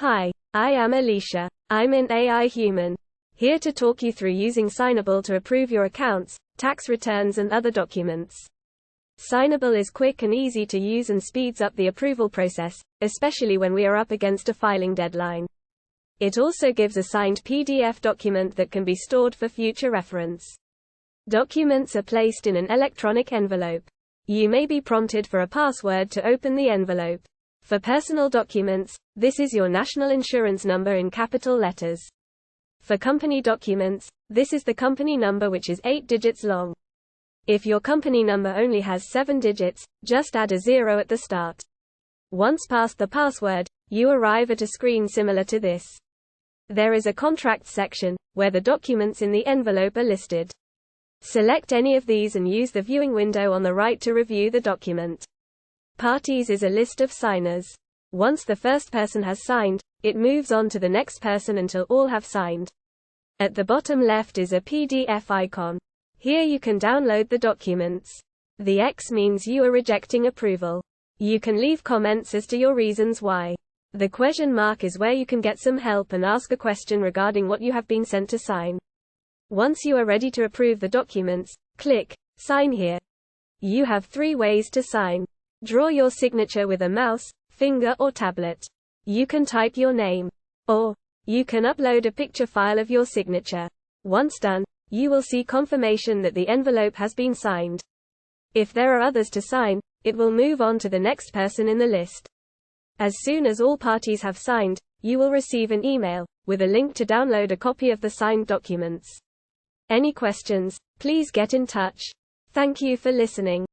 Hi, I am Alicia. I'm an AI human. Here to talk you through using Signable to approve your accounts, tax returns and other documents. Signable is quick and easy to use and speeds up the approval process, especially when we are up against a filing deadline. It also gives a signed PDF document that can be stored for future reference. Documents are placed in an electronic envelope. You may be prompted for a password to open the envelope. For personal documents, this is your national insurance number in capital letters. For company documents, this is the company number, which is 8 digits long. If your company number only has 7 digits, just add a 0 at the start. Once past the password, you arrive at a screen similar to this. There is a contracts section, where the documents in the envelope are listed. Select any of these and use the viewing window on the right to review the document. Parties is a list of signers. Once the first person has signed, it moves on to the next person until all have signed. At the bottom left is a PDF icon. Here you can download the documents. The X means you are rejecting approval. You can leave comments as to your reasons why. The question mark is where you can get some help and ask a question regarding what you have been sent to sign. Once you are ready to approve the documents, click Sign here. You have 3 ways to sign. Draw your signature with a mouse, finger or tablet. You can type your name. Or, you can upload a picture file of your signature. Once done, you will see confirmation that the envelope has been signed. If there are others to sign, it will move on to the next person in the list. As soon as all parties have signed, you will receive an email with a link to download a copy of the signed documents. Any questions, please get in touch. Thank you for listening.